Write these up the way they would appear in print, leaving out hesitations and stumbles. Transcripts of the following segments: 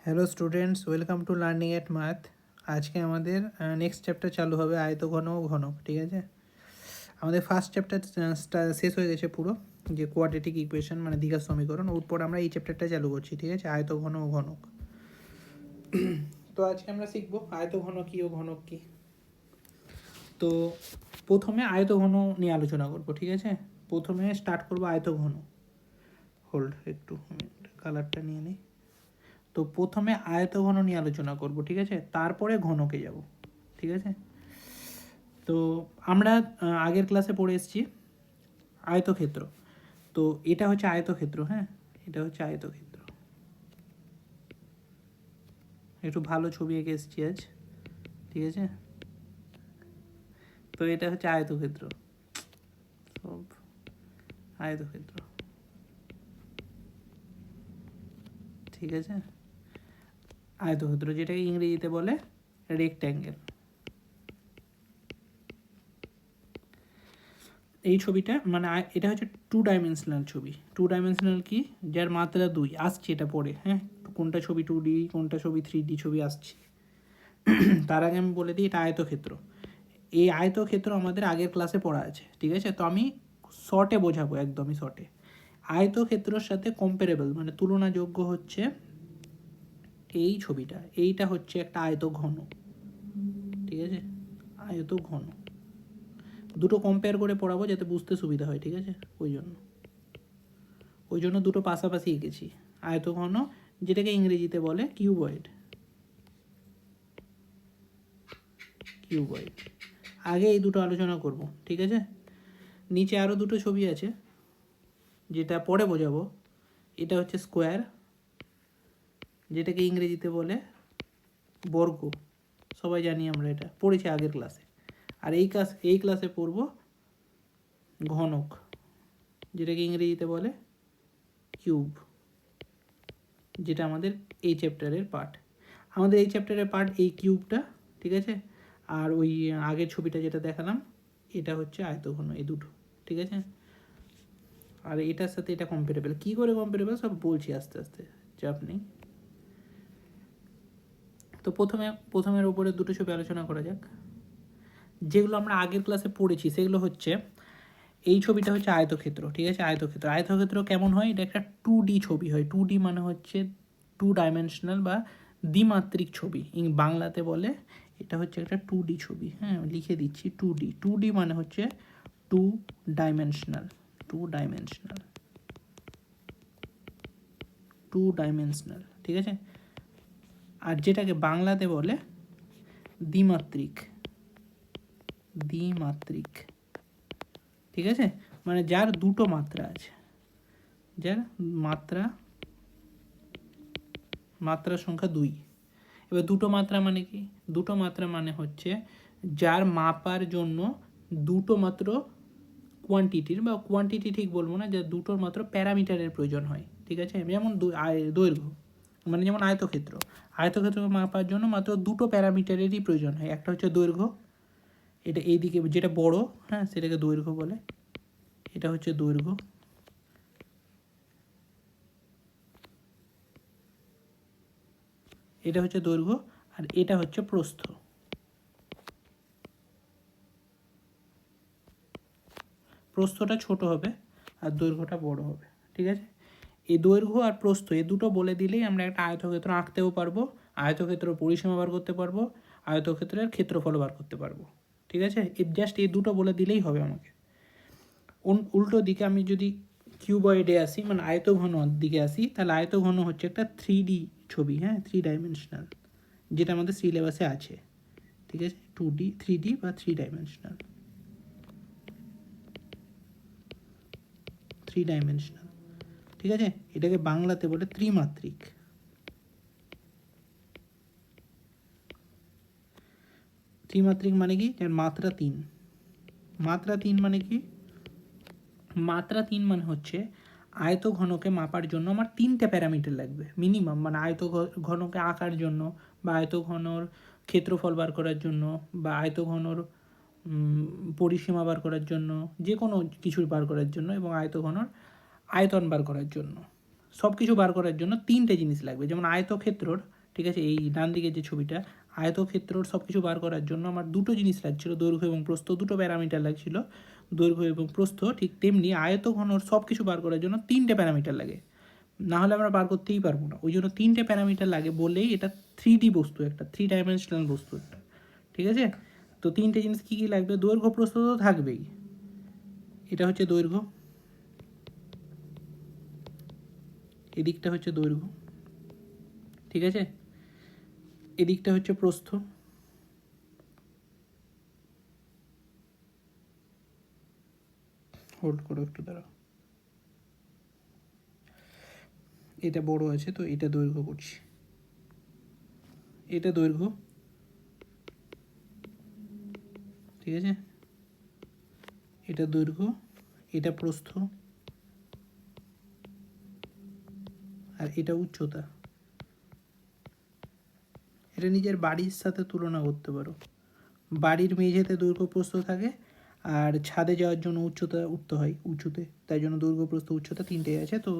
Hello students, welcome to learning at math. আজকে আমাদের next chapter চালু হবে, আয়তঘন ও ঘনক। ঠিক আছে, আমাদের ফার্স্ট চ্যাপ্টার শেষ হয়ে গেছে পুরো, যে কোয়াড্রেটিক ইকুয়েশন মানে দ্বিঘাত সমীকরণ। ওর পর আমরা এই চ্যাপ্টারটা চালু করছি। ঠিক আছে, আয়তঘন ও ঘনক। তো আজকে আমরা শিখবো আয়তঘন কী ও ঘনক কী। তো প্রথমে আয়তঘন নিয়ে আলোচনা করবো। ঠিক আছে, প্রথমে স্টার্ট করবো আয়তঘন। হোল্ড, একটু কালারটা নিয়ে নিই। তো প্রথমে আয়তঘন নিয়ে আলোচনা করব, ঠিক আছে, তারপরে ঘনকে যাব। ঠিক আছে, তো আমরা আগের ক্লাসে পড়ে এসেছি আয়তক্ষেত্র। তো এটা হচ্ছে আয়তক্ষেত্র। হ্যাঁ, এটা হচ্ছে আয়তক্ষেত্র। একটু ভালো ছবি এঁকে এসেছি আজ। ঠিক আছে, তো এটা হচ্ছে আয়তক্ষেত্র, সব আয়তক্ষেত্র। ঠিক আছে, আয়তক্ষেত্র যেটাকে ইংরেজিতে বলে রেক্ট্যাঙ্গেল। এই ছবিটা মানে এটা হচ্ছে 2 ডাইমেনশনাল ছবি। 2 ডাইমেনশনাল কি, যার মাত্রা 2 আসছে এটা পড়ে। হ্যাঁ, কোনটা ছবি 2D, কোনটা ছবি 3D ছবি আসছে। তার আগে আমি বলে দিই এটা আয়তক্ষেত্র। এই আয়তক্ষেত্র আমাদের আগের ক্লাসে পড়া আছে। ঠিক আছে, তো আমি শর্টে বোঝাবো, একদমই শর্টে। আয়তক্ষেত্রের সাথে কম্পারেবল মানে তুলনাযোগ্য হচ্ছে এই ছবিটা। এইটা হচ্ছে একটা আয়তঘন। ঠিক আছে, আয়তঘন। দুটো কম্পেয়ার করে পড়াবো যাতে বুঝতে সুবিধা হয়। ঠিক আছে, ওই জন্য দুটো পাশাপাশি এঁকেছি। আয়তঘন যেটাকে ইংরেজিতে বলে কিউবয়েড। কিউবয়েড আগে এই দুটো আলোচনা করব। ঠিক আছে, নিচে আরও দুটো ছবি আছে যেটা পরে বোঝাবো। এটা হচ্ছে স্কোয়ার, যেটাকে ইংরেজিতে বলে বর্গ। সবাই জানি আমরা, এটা পড়েছি আগের ক্লাসে। আর এই ক্লাসে পড়ব ঘনক, যেটাকে ইংরেজিতে বলে কিউব, যেটা আমাদের এই চ্যাপ্টারের পার্ট। আমাদের এই চ্যাপ্টারের পার্ট এই কিউবটা। ঠিক আছে, আর ওই আগের ছবিটা যেটা দেখালাম এটা হচ্ছে আয়তঘন, এই দুটো। ঠিক আছে, আর এটার সাথে এটা কম্পারেবল। কী করে কম্পারেবল সব বলছি আস্তে আস্তে, চাপ নেই। তো প্রথমের ওপরে দুটো ছবি আলোচনা করা যাক। যেগুলো আমরা আগের ক্লাসে পড়েছি সেগুলো হচ্ছে, এই ছবিটা হচ্ছে আয়তক্ষেত্র। ঠিক আছে, আয়তক্ষেত্র কেমন হয়, এটা একটা 2D ছবি হয়। 2D মানে হচ্ছে 2 ডাইমেনশনাল বা দ্বিমাত্রিক ছবি। বাংলাতে বলে এটা হচ্ছে একটা 2D ছবি। হ্যাঁ, লিখে দিচ্ছি 2D। 2D মানে হচ্ছে 2 ডাইমেনশনাল। 2 dimensional, 2 dimensional. ঠিক আছে, আর যেটাকে বাংলাতে বলে দ্বিমাত্রিক। দ্বিমাত্রিক, ঠিক আছে, মানে যার দুটো মাত্রা আছে, যার মাত্রা সংখ্যা 2। এবার দুটো মাত্রা মানে কি, দুটো মাত্রা মানে হচ্ছে যার মাপার জন্য দুটো মাত্র কোয়ান্টিটির, বা কোয়ান্টিটি ঠিক বলবো না, যার দুটোর মাত্র প্যারামিটারের প্রয়োজন হয়। ঠিক আছে, যেমন দৈর্ঘ্য, মানে যেমন আয়তক্ষেত্রকে মাপার জন্য মাত্র দুটো প্যারামিটারেরই প্রয়োজন হয়। একটা হচ্ছে দৈর্ঘ্য, এটা এইদিকে যেটা বড়, হ্যাঁ, সেটাকে দৈর্ঘ্য বলে। এটা হচ্ছে দৈর্ঘ্য, এটা হচ্ছে দৈর্ঘ্য, আর এটা হচ্ছে প্রস্থ। প্রস্থটা ছোট হবে আর দৈর্ঘ্যটা বড় হবে। ঠিক আছে, এই দৈর্ঘ্য আর প্রস্থ এই দুটো বলে দিলেই আমরা একটা আয়তক্ষেত্র আঁকতেও পারবো, আয়তক্ষেত্র পরিসীমা বার করতে পারবো, আয়তক্ষেত্রের ক্ষেত্রফল বার করতে পারবো। ঠিক আছে, জাস্ট এই দুটো বলে দিলেই হবে আমাকে। উল্টো দিকে আমি যদি কিউবয়েডে আসি, মানে আয়তঘন দিকে আসি, তাহলে আয়তঘন হচ্ছে একটা 3D ছবি। হ্যাঁ, 3 ডাইমেনশনাল, যেটা আমাদের সিলেবাসে আছে। ঠিক আছে, 2D, 3D বা 3 ডাইমেনশনাল। 3 ডাইমেনশনাল, ঠিক আছে, এটাকে বাংলাতে বলে ত্রিমাত্রিক। ত্রিমাত্রিক মানে কি, যার মাত্রা 3। মাত্রা 3 মানে কি, মাত্রা 3 মানে হচ্ছে আয়তঘনকে মাপার জন্য আমার 3টে প্যারামিটার লাগবে মিনিমাম। মানে আয়তঘনকে আঁকার জন্য, বা আয়তঘনর ক্ষেত্রফল বার করার জন্য, বা আয়তঘনর পরিসীমা বার করার জন্য, যে কোনো কিছু বার করার জন্য, এবং আয়তঘনর আয়তন বার করার জন্য, সব কিছু বার করার জন্য 3টে জিনিস লাগবে। যেমন আয়তক্ষেত্রর ঠিক আছে। এই ডান দিকের যে ছবিটা, আয়তক্ষেত্রর সব কিছু বার করার জন্য আমার দুটো জিনিস লাগছিল, দৈর্ঘ্য এবং প্রস্থ, দুটো প্যারামিটার লাগছিল, দৈর্ঘ্য এবং প্রস্থ। ঠিক তেমনি আয়তঘনর সব কিছু বার করার জন্য 3টে প্যারামিটার লাগে, না হলে আমরা বার করতেই পারবো না। ওই জন্য 3টে প্যারামিটার লাগে বলেই এটা 3D বস্তু, একটা 3 ডাইমেনশনাল বস্তু একটা, ঠিক আছে। তো 3টে জিনিস কী কী লাগবে, দৈর্ঘ্য প্রস্থ তো থাকবেই। এটা হচ্ছে দৈর্ঘ্য, এদিকটা হচ্ছে দৈর্ঘ্য, ঠিক আছে। এদিকটা হচ্ছে প্রস্থ, হোল্ড করো একটু দাঁড়াও, এটা বড় আছে তো এটা দৈর্ঘ্য করছি, এটা দৈর্ঘ্য, ঠিক আছে। এটা দৈর্ঘ্য, এটা প্রস্থ, আর এটা উচ্চতা। এটা নিজের বাড়ির সাথে তুলনা করতে পারো, বাড়ির মেঝেতে দৈর্ঘ্য প্রস্থ থাকে, আর ছাদে যাওয়ার জন্য উচ্চতা উঠতে হয় উঁচুতে, তাই জন্য দৈর্ঘ্য প্রস্থ উচ্চতা 3টেই আছে। তো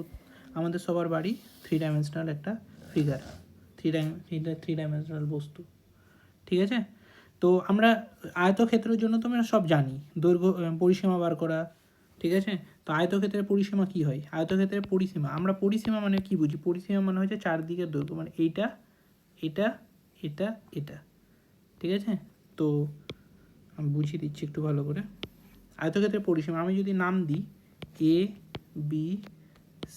আমাদের সবার বাড়ি 3 ডাইমেনশনাল একটা ফিগার, থ্রি ডাইমেনশনাল বস্তু, ঠিক আছে। তো আমরা আয়তক্ষেত্রের জন্য তো আমরা সব জানি, দৈর্ঘ্য পরিসীমা বার করা, ঠিক আছে। তো আয়তক্ষেত্রের পরিসীমা কি হয়, আয়তক্ষেত্রের পরিসীমা, আমরা পরিসীমা মানে কি বুঝি, পরিসীমা মানে হচ্ছে চারদিকের দৈর্ঘ্য, মানে এইটা, এটা, এটা, এটা, ঠিক আছে। তো আমি বুঝিয়ে দিচ্ছি একটু ভালো করে। আয়তক্ষেত্রের পরিসীমা আমি যদি নাম দিই এ বি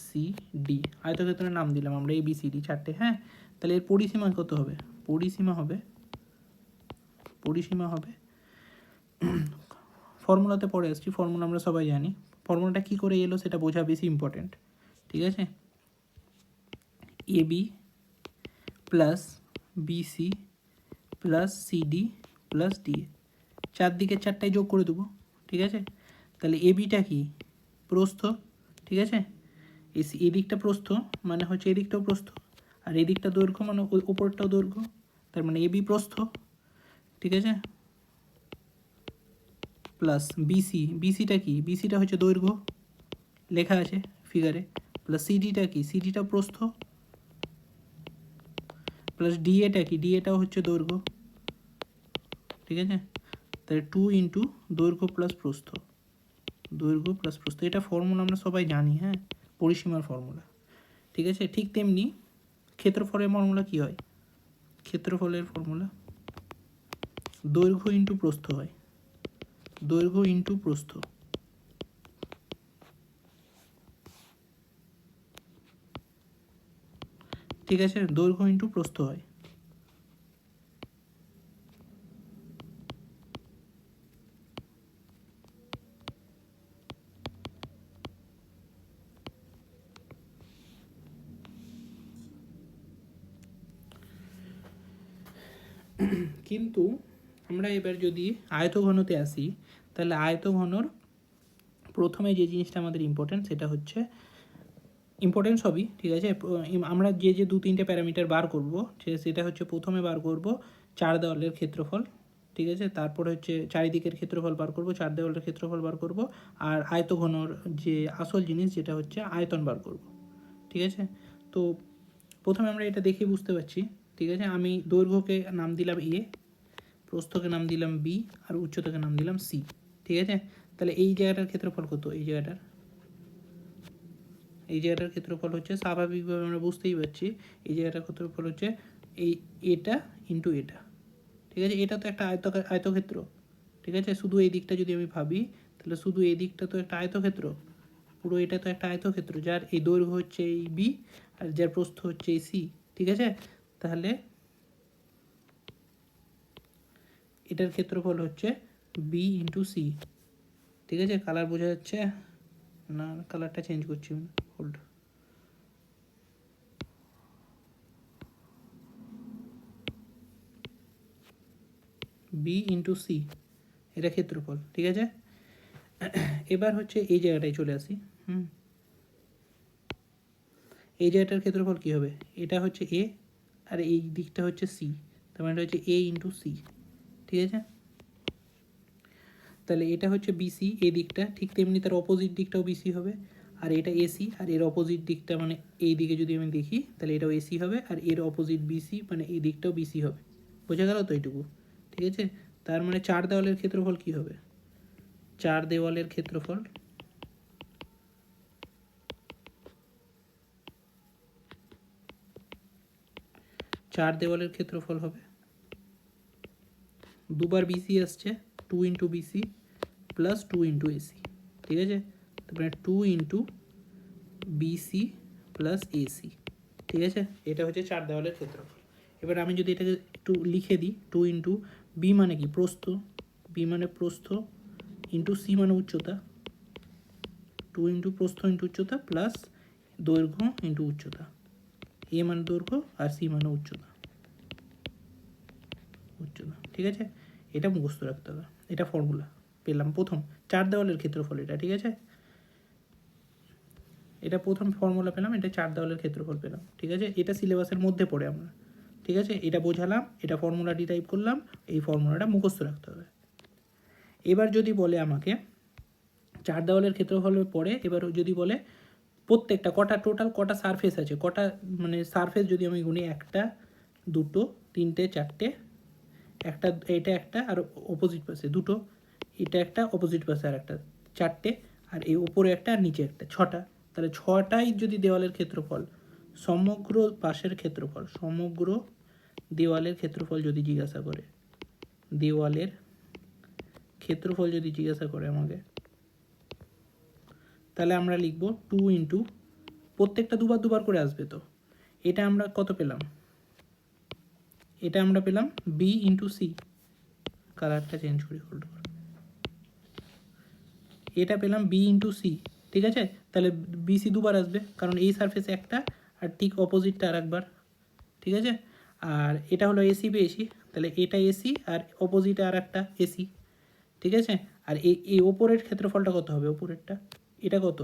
সি ডি, আয়তক্ষেত্রের নাম দিলাম আমরা এ বি সি ডি 4টে, হ্যাঁ। তাহলে এর পরিসীমা কত হবে, পরিসীমা হবে ফর্মুলাতে পড়ে আসছি, ফর্মুলা আমরা সবাই জানি। ফর্মুলাটা কী করে এলো সেটা বোঝা বেশি ইম্পর্টেন্ট, ঠিক আছে। A B plus BC plus CD plus D, চারদিকে 4টায় যোগ করে দেবো, ঠিক আছে। তাহলে এ বিটা কি, প্রস্থ, ঠিক আছে। এদিকটা প্রস্থ মানে হচ্ছে এদিকটাও প্রস্থ, আর এদিকটা দৈর্ঘ্য মানে ওপরটাও দৈর্ঘ্য, তার মানে এ বি প্রস্থ, ঠিক আছে। প্লাস বিসি, বিসিটা কি, বিসিটা হচ্ছে দৈর্ঘ্য, লেখা আছে ফিগারে। প্লাস সিডিটা কি, সিডিটা প্রস্থ, প্লাস ডিএটা কি, ডিএটাও হচ্ছে দৈর্ঘ্য, ঠিক আছে। তাহলে 2 ইন্টু দৈর্ঘ্য প্লাস প্রস্থ, দৈর্ঘ্য প্লাস প্রস্থ, এটা ফর্মুলা আমরা সবাই জানি, হ্যাঁ, পরিসীমার ফর্মুলা, ঠিক আছে। ঠিক তেমনি ক্ষেত্রফলের ফর্মুলা কী হয়, ক্ষেত্রফলের ফর্মুলা দৈর্ঘ্য ইন্টু প্রস্থ হয়, দৈর্ঘ্য ইন্টু প্রস্থ, ঠিক আছে। দৈর্ঘ্য ইন্টু প্রস্থ হয়। কিন্তু আমরা এবার যদি আয়তঘনতে আসি, তাহলে আয়তঘনর প্রথমে যে জিনিসটা আমাদের ইম্পর্টেন্ট সেটা হচ্ছে, ইম্পর্টেন্ট সবই ঠিক আছে, আমরা যে 2-3টে প্যারামিটার বার করব সেটা হচ্ছে, প্রথমে বার করব 4 দেওয়ালের ক্ষেত্রফল, ঠিক আছে। তারপরে হচ্ছে চারিদিকের ক্ষেত্রফল বার করব, 4 দেওয়ালের ক্ষেত্রফল বার করব, আর আয়তঘনর যে আসল জিনিস যেটা হচ্ছে আয়তন বার করব, ঠিক আছে। তো প্রথমে আমরা এটা দেখে বুঝতে পারছি, ঠিক আছে। আমি দৈর্ঘ্যকে নাম দিলাম এ, প্রস্থকে নাম দিলাম বি, আর উচ্চতাকে নাম দিলাম সি, ঠিক আছে। তাহলে এই জায়গাটার ক্ষেত্রফল কত, এই জায়গাটার ক্ষেত্রফল হচ্ছে, স্বাভাবিকভাবে আমরা বুঝতেই পারছি এই জায়গাটার ক্ষেত্রফল হচ্ছে এটা ইন্টু এটা, ঠিক আছে। এটা তো একটা আয়তক্ষেত্র, ঠিক আছে। শুধু এই দিকটা যদি আমি ভাবি, তাহলে শুধু এই দিকটা তো একটা আয়তক্ষেত্র, পুরো এটা তো একটা আয়তক্ষেত্র, যার এই দৈর্ঘ্য হচ্ছে এই বি, আর যার প্রস্থ হচ্ছে এই সি, ঠিক আছে। তাহলে এটার ক্ষেত্রফল হচ্ছে বি ইন্টু সি, ঠিক আছে। কালার বোঝা যাচ্ছে না, কালারটা চেঞ্জ করছি, হোল্ড, বি ইন্টু সি, এটা ক্ষেত্রফল, ঠিক আছে। এবার হচ্ছে এই জায়গাটায় চলে আসি, এই জায়গাটার ক্ষেত্রফল কী হবে, এটা হচ্ছে এ, আর এই দিকটা হচ্ছে সি, তার মানে এটা হচ্ছে এ ইন্টু সি, ঠিক আছে। তাহলে এটা হচ্ছে বিসি এই দিকটা, ঠিক তেমনি তার অপোজিট দিকটাও বিসি হবে, আর এটা এসি, আর এর অপোজিট দিকটা মানে এই দিকে যদি আমি দেখি তাহলে এটাও এসি হবে, আর এর অপোজিট বিসি মানে এই দিকটাও বিসি হবে। বোঝা গেল তো এইটুকু? ঠিক আছে, তার মানে 4 দেওয়ালের ক্ষেত্রফল কী হবে? 4 দেওয়ালের ক্ষেত্রফল হবে, দুবার বিসি আসছে, 2 into BC plus 2 into AC. ঠিক আছে, তারপরে 2 ইন্টু বিসি প্লাস এসি। ঠিক আছে, এটা হচ্ছে 4 দেওয়ালের ক্ষেত্রফল। এবার আমি যদি এটাকে একটু লিখে দিই, 2 ইন্টু বি মানে কি? প্রস্থ, বি মানে প্রস্থ ইন্টু সি মানে উচ্চতা, 2 ইন্টু প্রস্থ ইন্টু উচ্চতা প্লাস দৈর্ঘ্য ইন্টু উচ্চতা, এ মানে দৈর্ঘ্য আর সি মানে উচ্চতা। ঠিক আছে, এটা মুখস্থ রাখতে হবে, এটা ফর্মুলা পেলাম প্রথম 4 দেওয়ালের ক্ষেত্রফল এটা। ঠিক আছে, এটা প্রথম ফর্মুলা পেলাম, এটা 4 দেওয়ালের ক্ষেত্রফল পেলাম। ঠিক আছে, এটা সিলেবাসের মধ্যে পড়ে আমরা। ঠিক আছে, এটা বোঝালাম, এটা ফর্মুলা ডিরাইভ করলাম, এই ফর্মুলাটা মুখস্থ রাখতে হবে। এবার যদি বলে আমাকে 4 দেওয়ালের ক্ষেত্রফলের পরে, এবার যদি বলে প্রত্যেকটা কটা টোটাল কটা সারফেস আছে, কটা মানে সারফেস যদি আমি গুনি 1 2 3 4, একটা এটা একটা আর অপোজিট পাশে 2, এটা একটা অপোজিট পাশে আর একটা 4, আর এই উপরে একটা আর নিচে একটা 6টা, তাহলে 6টাই যদি দেওয়ালের ক্ষেত্রফল, সমগ্র পাশের ক্ষেত্রফল, সমগ্র দেওয়ালের ক্ষেত্রফল যদি জিজ্ঞাসা করে, দেওয়ালের ক্ষেত্রফল যদি জিজ্ঞাসা করে আমাকে, তাহলে আমরা লিখব 2 ইন্টু প্রত্যেকটা দুবার করে আসবে, তো এটা আমরা কত পেলাম? এটা আমরা পেলাম বি ইন্টু সি, কালারটা চেঞ্জ করি, হোল্ড কর, এটা পেলাম বি ইন্টু সি। ঠিক আছে, তাহলে বিসি দুবার আসবে কারণ এই সারফেসে একটা আর ঠিক অপোজিটটা আর একবার। ঠিক আছে, আর এটা হলো এসি পেয়েছি, তাহলে এটা এসি আর অপোজিটে আর একটা এসি। ঠিক আছে, আর এই ওপরের ক্ষেত্রফলটা কত হবে? ওপরেরটা এটা কত?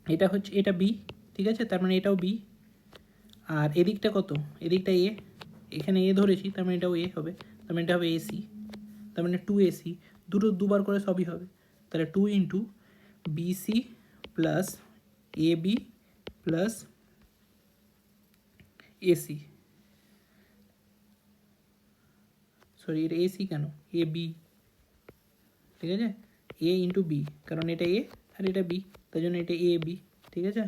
এটা হচ্ছে এটা বি। ঠিক আছে, তার মানে এটাও বি, আর এদিকটা কত? এদিকটা এ, এখানে এ ধরেছি, তার মানে এটাও এ হবে, তার মানে এটা হবে এসি, তার মানে 2 এসি, দুবার করে সবই হবে, তাহলে 2 ইন্টু বিসি প্লাস এ বি প্লাস এসি, সরি এটা এসি কেন, এ বি। ঠিক আছে, এ ইন্টু বি, কারণ এটা এ আর এটা বি, তাই জন্য এটা এ বি। ঠিক আছে,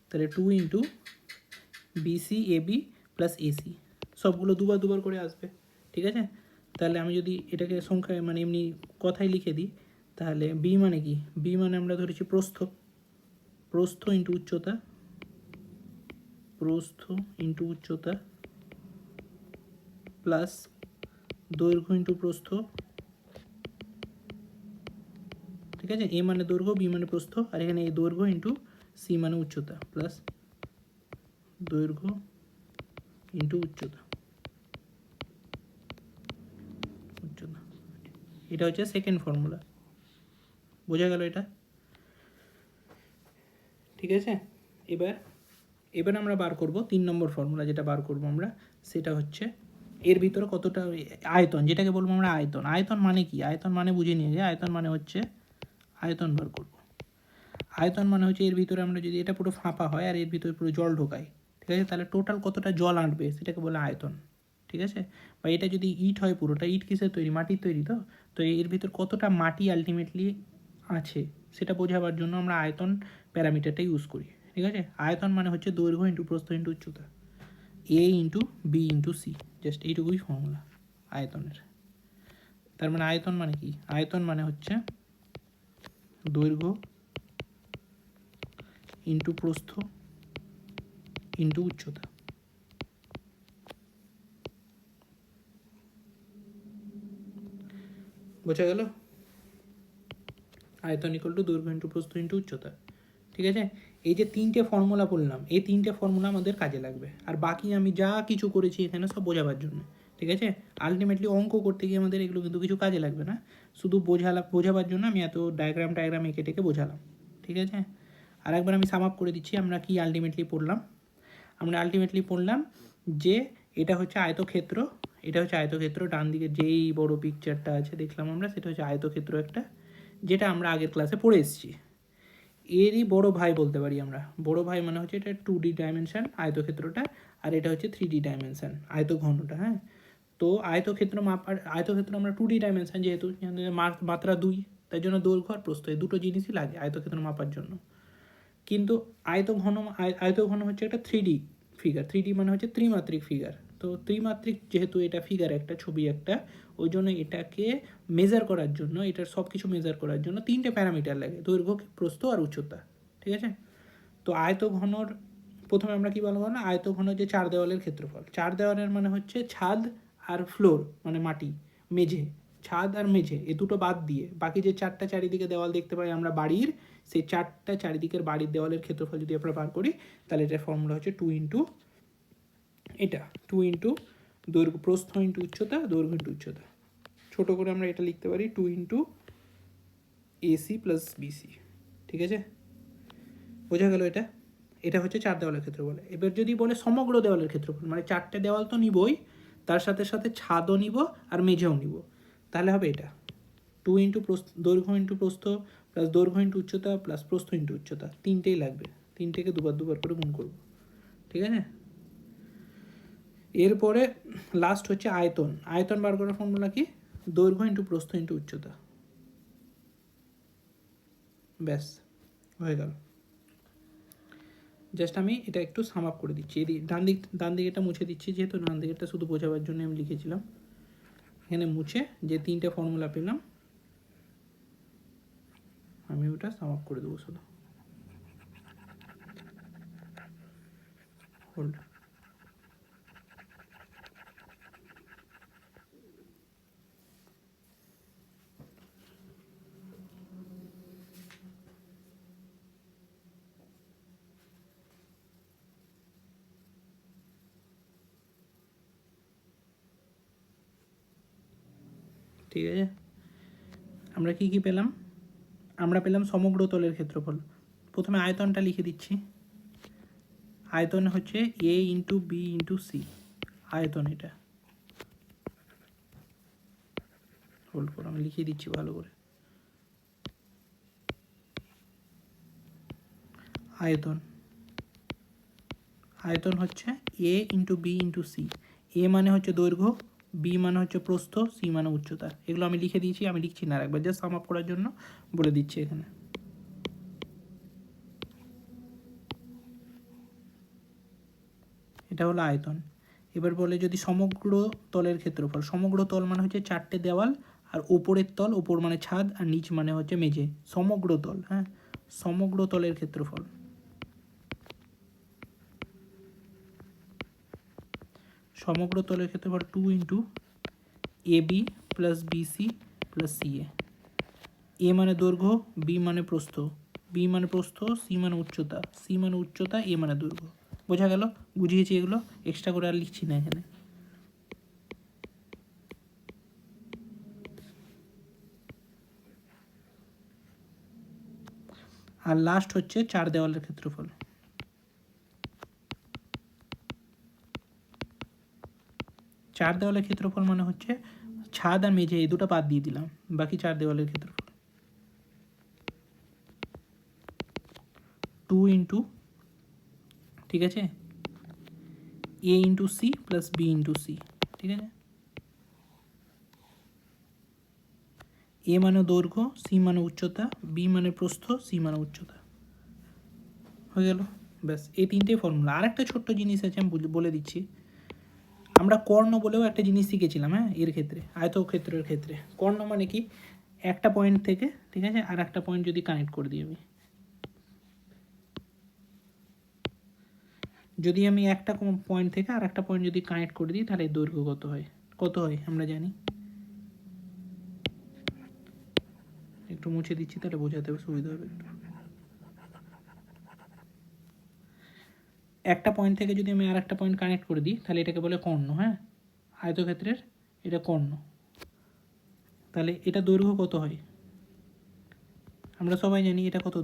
তাহলে 2 ইন্টু বিসি এ বি প্লাস এসি, সবগুলো দুবার করে আসবে। ঠিক আছে, তাহলে আমি যদি এটাকে সংখ্যায় মানে এমনি কথায় লিখে দিই, তাহলে বি মানে কি? বি মানে আমরা ধরেছি প্রস্থ, প্রস্থ ইন্টু উচ্চতা, প্রস্থ ইন্টু উচ্চতা প্লাস দৈর্ঘ্য ইন্টু প্রস্থ। ঠিক আছে, এ মানে দৈর্ঘ্য, বি মানে প্রস্থ, আর এখানে এই দৈর্ঘ্য ইন্টু সি মানে উচ্চতা প্লাস দৈর্ঘ্য ইন্টু উচ্চতা। এটা হচ্ছে সেকেন্ড ফর্মুলা। বোঝা গেল এটা? ঠিক আছে, এবার আমরা বার করব 3 নম্বর ফর্মুলা, যেটা বার করব আমরা সেটা হচ্ছে এর ভিতরে কতটা আয়তন, যেটাকে বলবো আমরা আয়তন। আয়তন মানে কি? আয়তন মানে বুঝে নিয়ে যাই, আয়তন মানে হচ্ছে আয়তন বার করব। আয়তন মানে হচ্ছে এর ভিতরে আমরা যদি এটা পুরো ফাঁপা হয় আর এর ভিতরে পুরো জল ঢোকাই, ঠিক আছে, তাহলে টোটাল কতটা জল আঁটবে সেটাকে বলে আয়তন। ঠিক আছে, বা এটা যদি ইট হয়, পুরোটা ইট কিসের তৈরি? মাটির তৈরি। তো এর ভিতর কতটা মাটি আলটিমেটলি আছে সেটা বোঝাবার জন্য আমরা আয়তন প্যারামিটারটা ইউজ করি। ঠিক আছে, আয়তন মানে হচ্ছে দৈর্ঘ্য ইন্টু প্রস্থ ইন্টু উচ্চতা, A into B into C, just এইটুকুই ফর্মুলা আয়তনের। তার মানে আয়তন মানে কি? আয়তন মানে হচ্ছে দৈর্ঘ্য ইন্টু প্রস্থ ইন্টু উচ্চতা। বোঝা গেল? আয়তন ইকুয়াল টু দৈর্ঘ্য ইন্টু প্রস্থ ইন্টু উচ্চতা। ঠিক আছে, এই যে 3টে ফর্মুলা বললাম, এই 3টে ফর্মুলা আমাদের কাজে লাগবে, আর বাকি আমি যা কিছু করেছি এখানে সব বোঝাবার জন্য। ঠিক আছে, আলটিমেটলি অঙ্ক করতে গিয়ে আমাদের এগুলো কিন্তু কিছু কাজে লাগবে না, শুধু বোঝাবার জন্য আমি এত ডায়াগ্রাম এঁকে টেকে বোঝালাম। ঠিক আছে, আর একবার আমি সাম আপ করে দিচ্ছি আমরা কি আলটিমেটলি পড়লাম। আমরা আলটিমেটলি পড়লাম যে এটা হচ্ছে আয়তক্ষেত্র, এটা হচ্ছে আয়তক্ষেত্র। ডান দিকে যেই বড় পিকচারটা আছে দেখলাম আমরা, সেটা হচ্ছে আয়তক্ষেত্র একটা, যেটা আমরা আগের ক্লাসে পড়ে এসেছি। এরই বড় ভাই বলতে পারি আমরা। বড় ভাই মানে হচ্ছে এটা 2D ডাইমেনশন আয়তক্ষেত্রটা, আর এটা হচ্ছে 3D ডাইমেনশন আয়তঘনটা। হ্যাঁ, তো আয়তক্ষেত্র মাপার, আয়তক্ষেত্র আমরা 2D ডাইমেনশন যেহেতু মাত্রা 2, তাই জন্য দৈর্ঘ্য আর প্রস্থ এই দুটো জিনিসই লাগে আয়তক্ষেত্র মাপার জন্য। কিন্তু আয়তঘন হচ্ছে একটা 3D ফিগার। 3D মানে হচ্ছে ত্রিমাত্রিক ফিগার। তো ত্রিমাত্রিক যেহেতু এটা ফিগার একটা, ছবি একটা, ওই জন্য এটাকে মেজার করার জন্য, এটার সব কিছু মেজার করার জন্য 3টে প্যারামিটার লাগে, দৈর্ঘ্য, প্রস্থ আর উচ্চতা। ঠিক আছে, তো আয়তঘনর প্রথমে আমরা কী বলবো না, আয়তঘন যে 4 দেওয়ালের ক্ষেত্রফল। 4 দেওয়ালের মানে হচ্ছে ছাদ আর ফ্লোর, মানে মাটি, মেঝে, ছাদ আর মেঝে, এ দুটো বাদ দিয়ে বাকি যে 4টা চারিদিকে দেওয়াল দেখতে পাই আমরা বাড়ির, সেই 4টা চারিদিকের বাড়ির দেওয়ালের ক্ষেত্রফল যদি আমরা বার করি, তাহলে এটার ফর্মুলা হচ্ছে 2 ইন্টু এটা, 2 ইন্টু দৈর্ঘ্য, প্রস্থ ইন্টু উচ্চতা, দৈর্ঘ্য ইন্টু উচ্চতা। ছোটো করে আমরা এটা লিখতে পারি 2 ইন্টু AC প্লাস BC। ঠিক আছে, বোঝা গেল এটা। এটা হচ্ছে 4 দেওয়ালের ক্ষেত্রফল। এবার যদি বলে সমগ্র দেওয়ালের ক্ষেত্রফল, মানে 4টে দেওয়াল তো নিবই, তার সাথে সাথে ছাদও নিব আর মেঝেও নিব, তাহলে হবে এটা 2 ইন্টু দৈর্ঘ্য ইন্টু প্রস্থ প্লাস দৈর্ঘ্য ইন্টু উচ্চতা প্লাস প্রস্থ ইন্টু উচ্চতা, 3টেই লাগবে। 3টেকে দুবার করে গুণ করব। ঠিক আছে, এরপরে লাস্ট হচ্ছে আয়তন। আয়তন বার করার ফর্মুলা কি, দৈর্ঘ্য ইন্টু প্রস্থ ইন্টু উচ্চতা। ব্যাস, হয়ে গেল। জাস্ট আমি এটা একটু সাম আপ করে দিচ্ছি। ডান দিকেটা মুছে দিচ্ছি, যেহেতু ডান দিকেরটা শুধু বোঝাবার জন্য আমি লিখেছিলাম। এখানে মুছে যে 3টে ফর্মুলা পেলাম, আমি ওটা সাম আপ করে দেবো শুধু। হোল্ড। ঠিক আছে, আমরা কি কি পেলাম, আমরা পেলাম সমগ্র তলের ক্ষেত্রফল। প্রথমে আয়তনটা লিখে দিচ্ছি। আয়তন হচ্ছে A into B into C, আয়তন এটা। হোল্ড করো, আমি লিখিয়ে দিচ্ছি ভালো করে। আয়তন, আয়তন হচ্ছে A into B into C। A মানে হচ্ছে দৈর্ঘ্য, B মানে হচ্ছে প্রস্থ, C মানে উচ্চতা। এগুলো আমি লিখে দিয়েছি, আমি লিখছি না, একবার জাস্ট সাম আপ করার জন্য বলে দিচ্ছি এখানে। এটা হলো আয়তন। এবার বলে যদি সমগ্র তলের ক্ষেত্রফল, সমগ্র তল মানে হচ্ছে 4টে দেওয়াল আর ওপরের তল, ওপর মানে ছাদ আর নিচ মানে হচ্ছে মেঝে, সমগ্র তল। হ্যাঁ, সমগ্র তলের ক্ষেত্রফল, সমগ্র তলের ক্ষেত্রফল 2 into AB plus BC plus CA। A মানে দৈর্ঘ্য, B মানে প্রস্থ, B মানে প্রস্থ, C মানে উচ্চতা, C মানে উচ্চতা, A মানে দৈর্ঘ্য। বোঝা গেল, বুঝিয়েছি এগুলো, এক্সট্রা করে আর লিখছি না এখানে। আর লাস্ট হচ্ছে 4 দেওয়ালের ক্ষেত্রফল। 4 দেওয়ালের ক্ষেত্রফল মানে হচ্ছে ছাদ আর মেঝে, এই দুটো বাদ দিয়ে দিলাম, বাকি 4 দেওয়ালের ক্ষেত্রফল। 2 ইন্টু, ঠিক আছে, A into C plus B into C। ঠিক আছে, A মানে দৈর্ঘ্য, C মানে উচ্চতা, B মানে প্রস্থ, C মানে উচ্চতা। হয়ে গেল, ব্যাস, এই 3টে ফর্মুলা। আর একটা ছোট্ট জিনিস আছে, আমি বলে দিচ্ছি। আমরা কর্ণ বলেও একটা জিনিস শিখেছিলাম। হ্যাঁ, এর ক্ষেত্রে, আয়তক্ষেত্রের ক্ষেত্রে কর্ণ মানে কি, একটা পয়েন্ট থেকে, ঠিক আছে, আর একটা পয়েন্ট যদি কানেক্ট করে দিই আমি, যদি আমি একটা পয়েন্ট থেকে আর একটা পয়েন্ট যদি কানেক্ট করে দিই, তাহলে দৈর্ঘ্য কত হয়, কত হয় আমরা জানি। একটু মুছে দিচ্ছি, তাহলে বোঝাতে সুবিধা হবে একটু। একটা পয়েন্ট থেকে যদি আমি আর একটা পয়েন্ট কানেক্ট করে দিই, তাহলে এটাকে বলে কর্ণ। হ্যাঁ, আয়তক্ষেত্রের এটা কর্ণ। তাহলে এটা দৈর্ঘ্য কত হয় আমরা সবাই জানি, এটা কত,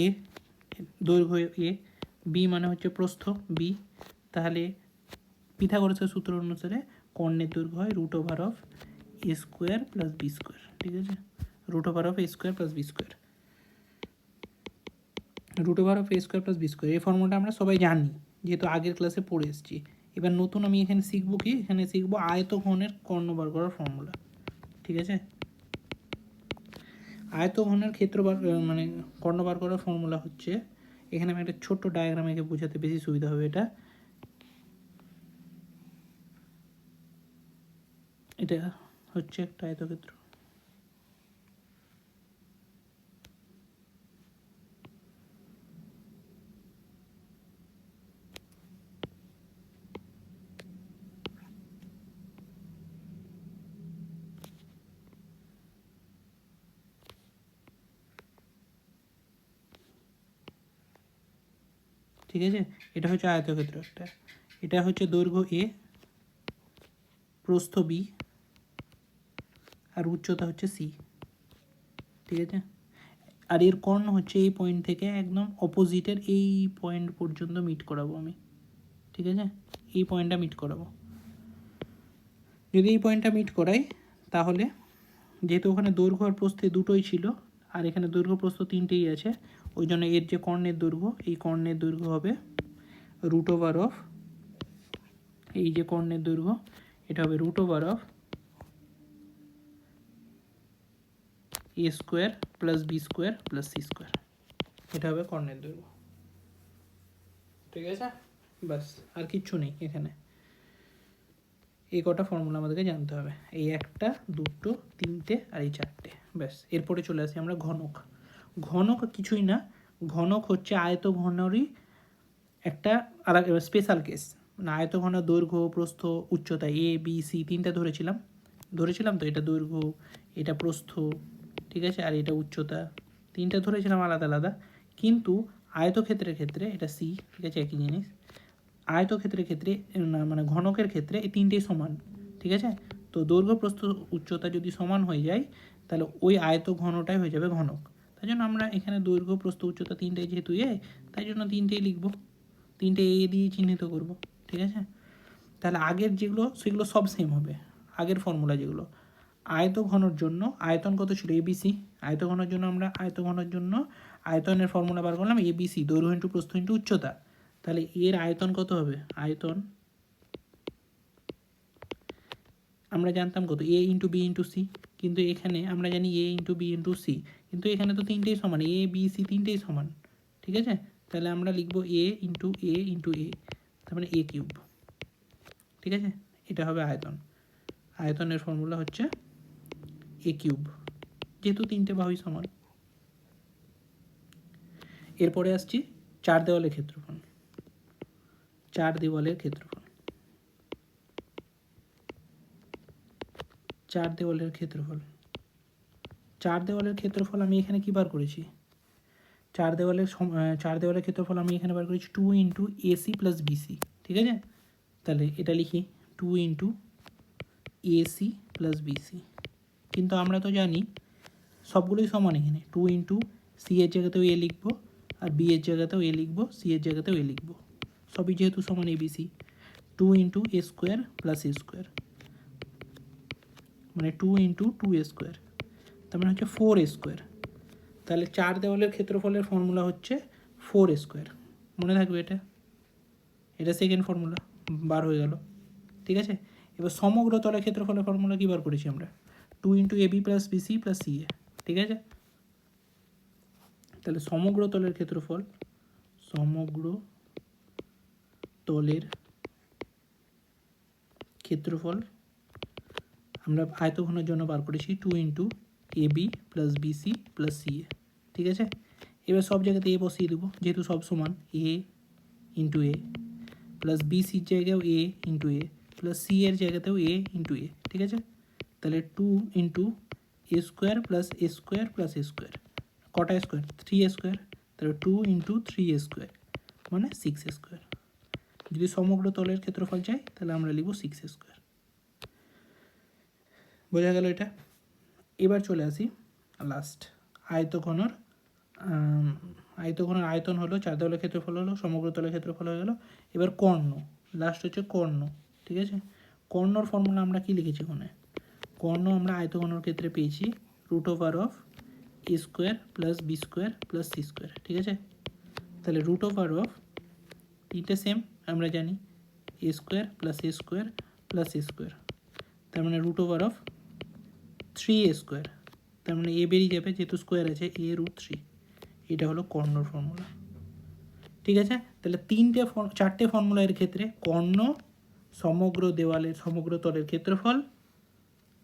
A, দৈর্ঘ্য A, B মানে হচ্ছে প্রস্থ B, তাহলে পিথাগোরাসের সূত্র অনুসারে কর্ণের দৈর্ঘ্য হয় root over of A square plus B square, ঠিক আছে, root over of A square plus B square, root over of A square plus B square. এই ফর্মুলাটা আমরা সবাই জানি যেহেতু আগের ক্লাসে পড়ে এসেছি। এবার নতুন আমি এখানে শিখবো কি, এখানে শিখবো আয়তঘনের কর্ণ বার করার ফর্মুলা, ঠিক আছে। আয়তঘনের ক্ষেত্র মানে কর্ণ বার করার ফর্মুলা হচ্ছে, এখানে আমি একটা ছোট্ট ডায়াগ্রাম এঁকে বোঝাতে বেশি সুবিধা হবে। এটা হচ্ছে একটা আয়তক্ষেত্র, ঠিক আছে। এটা হচ্ছে আয়তক্ষেত্র একটা, এটা হচ্ছে দৈর্ঘ্য এ, প্রস্থ বি, আর উচ্চতা হচ্ছে সি, ঠিক আছে। আর এর কর্ণ হচ্ছে এই পয়েন্ট থেকে একদম অপোজিটের এই পয়েন্ট পর্যন্ত মিট করাবো আমি, ঠিক আছে, এই পয়েন্টটা মিট করাবো। যদি এই পয়েন্টটা মিট করাই তাহলে যেহেতু ওখানে দৈর্ঘ্য আর প্রস্থে দুটোই ছিল আর এখানে দৈর্ঘ্য প্রস্থ তিনটেই আছে, ওই জন্য এর যে কর্ণের দৈর্ঘ্য, এই কর্ণের দৈর্ঘ্য হবে রুট ওভার অফ, এই যে কর্ণের দৈর্ঘ্য এটা হবে root over of A square plus B square plus C square, এটা হবে কর্ণের দৈর্ঘ্য, ঠিক আছে। বাস, আর কিচ্ছু নেই এখানে। এই কটা ফর্মুলা আমাদেরকে জানতে হবে, এই একটা, দুটো, তিনটে আর এই চারটে, ব্যাস। এরপরে চলে আসি আমরা ঘনক। ঘনক কিছুই না, ঘনক হচ্ছে আয়তঘনেরই একটা আলাদা স্পেশাল কেস। মানে আয়তঘন দৈর্ঘ্য, প্রস্থ, উচ্চতা এ বি সি তিনটা ধরেছিলাম তো, এটা দৈর্ঘ্য, এটা প্রস্থ, ঠিক আছে, আর এটা উচ্চতা, তিনটা ধরেছিলাম আলাদা আলাদা। কিন্তু আয়তক্ষেত্রের ক্ষেত্রে এটা সি, ঠিক আছে, একই জিনিস। আয়তক্ষেত্রের ক্ষেত্রে মানে ঘনকের ক্ষেত্রে এই তিনটেই সমান, ঠিক আছে। তো দৈর্ঘ্য, প্রস্থ, উচ্চতা যদি সমান হয়ে যায় তাহলে ওই আয়ত ঘনটাই হয়ে যাবে ঘনক। তাই জন্য আমরা এখানে দৈর্ঘ্য, প্রস্থ, উচ্চতা তিনটেই যেহেতু তাই জন্য তিনটেই লিখবো, তিনটে এ দিয়ে চিহ্নিত করব, ঠিক আছে। তাহলে আগের যেগুলো সেগুলো সব সেম হবে, আগের ফর্মুলা যেগুলো। আয়তঘনর জন্য আয়তন কত ছিল এবিসি, আয়তঘনের জন্য আমরা আয়তঘনের জন্য আয়তনের ফর্মুলা বার করলাম এবিসি, দৈর্ঘ্য ইন্টু প্রস্থ ইন্টু উচ্চতা। তাহলে এর আয়তন কত হবে, আয়তন আমরা জানতাম কত, এ ইন্টু বি ইন্টু সি, কিন্তু এখানে আমরা জানি এ ইন্টু বি ইন্টু সি, কিন্তু এখানে তো তিনটেই সমান, এ বি সি তিনটেই সমান, ঠিক আছে। তাহলে আমরা লিখবো এ ইন্টু এ, তার মানে এ কিউব, ঠিক আছে। এটা হবে আয়তন, আয়তনের ফর্মুলা হচ্ছে এ কিউব, যেহেতু তিনটে বাহুই সমান। এরপরে আসছি চার দেওয়ালের ক্ষেত্রফল। চার দেওয়ালের ক্ষেত্রফল, চার দেওয়ালের ক্ষেত্রফল, চার দেওয়ালের ক্ষেত্রফল আমি এখানে কী বার করেছি, চার দেওয়ালের ক্ষেত্রফল আমি এখানে বার করেছি 2 ইন্টু এসি প্লাস বিসি, ঠিক আছে। তাহলে এটা লিখি 2 ইন্টু এসি প্লাস বিসি, কিন্তু আমরা তো জানি সবগুলোই সমান, এখানে 2 ইন্টু সি এর জায়গাতেও এ লিখবো, আর বি এর জায়গাতেও এ লিখবো, সি এর জায়গাতেও এ লিখবো, সবই যেহেতু সমান ABC. 2 into A square plus A square, মানে 2 ইন্টু 2 এ স্কোয়ার, তার মানে হচ্ছে 4 এ স্কোয়ার। তাহলে চার দেওয়ালের ক্ষেত্রফলের ফর্মুলা হচ্ছে 4 এ স্কোয়ার, মনে থাকবে এটা, এটা সেকেন্ড ফর্মুলা বার হয়ে গেল, ঠিক আছে। এবার সমগ্র তলের ক্ষেত্রফলের ফর্মুলা কী বার করেছি আমরা, 2 into A B plus BC plus C A, ঠিক আছে। তাহলে সমগ্র তলের ক্ষেত্রফল, সমগ্র তলের ক্ষেত্রফল আমরা আয়তঘনের জন্য বার করেছি 2 into A B plus BC plus C A, ঠিক আছে। এবার সব জায়গাতে এ বসিয়ে দেবো যেহেতু সব সমান, এ ইন্টু এ প্লাস বিসির জায়গায়ও এ ইন্টু এ প্লাস সি এর জায়গাতেও এ ইন্টু এ, ঠিক আছে। তাহলে 2 into A square plus A square plus A square, কটা স্কোয়ার, 3 এ স্কোয়ার, তাহলে 2 ইন্টু 3 এ স্কোয়ার মানে 6 এ স্কোয়ার। যদি সমগ্র তলের ক্ষেত্রফল চাই তাহলে আমরা লিখব 6 এ স্কোয়ার, বোঝা গেল এটা। এবার চলে আসি লাস্ট আয়তঘনর, আয়তঘনের আয়তন হলো, চার দেওয়ালের ক্ষেত্রফল হলো, সমগ্র তলের ক্ষেত্রফল হয়ে গেল। এবার কর্ণ, লাস্ট হচ্ছে কর্ণ, ঠিক আছে। কর্ণর ফর্মুলা আমরা কি লিখেছি ওখানে? কর্ণ আমরা আয়তঘনর ক্ষেত্রে পেয়েছি root over of A square plus B square plus C square, ঠিক আছে? তাহলে রুট ওভার অফ তিনটে সেম আমরা জানি, A square plus A square plus A square, তার মানে root over of 3a square, তার মানে এ বেরিয়ে যাবে যেহেতু স্কোয়ার আছে, এ রুট 3। এটা হলো কর্ণর ফর্মুলা, ঠিক আছে? তাহলে চারটে ফর্মুলা এর ক্ষেত্রে কর্ণ, সমগ্র দেওয়ালের সমগ্র তলের ক্ষেত্রফল,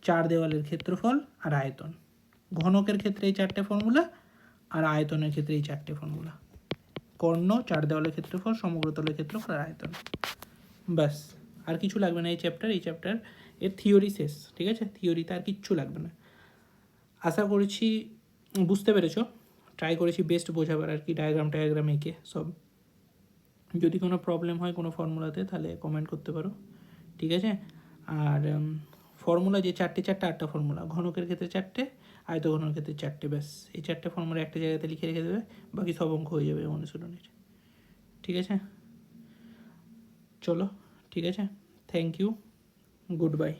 চার দেওয়ালের ক্ষেত্রফল আর আয়তন। ঘনকের ক্ষেত্রে এই চারটে ফর্মুলা, আর আয়তনের ক্ষেত্রে এই চারটে ফর্মুলা। কর্ণ, চার দেওয়ালের ক্ষেত্রফল, সমগ্র তলের ক্ষেত্রফল আর আয়তন। ব্যাস, আর কিছু লাগবে না এই চ্যাপ্টার এর থিওরি শেষ, ঠিক আছে? থিওরিতে আর কিচ্ছু লাগবে না। আশা করছি বুঝতে পেরেছো। ট্রাই করেছি বেস্ট বোঝাবার আর কি, ডায়াগ্রাম এঁকে সব। যদি কোনো প্রবলেম হয় কোনো ফর্মুলাতে তাহলে কমেন্ট করতে পারো, ঠিক আছে? আর ফর্মুলা যে চারটে আটটা ফর্মুলা, ঘনকের ক্ষেত্রে চারটে, আয়তঘনের ক্ষেত্রে চারটে, ব্যাস এই চারটে ফর্মুলা একটা জায়গাতে লিখে রেখে দেবে, বাকি সব অঙ্ক হয়ে যাবে অনুশীলনের, ঠিক আছে? চলো, ঠিক আছে, থ্যাংক ইউ, গুড বাই।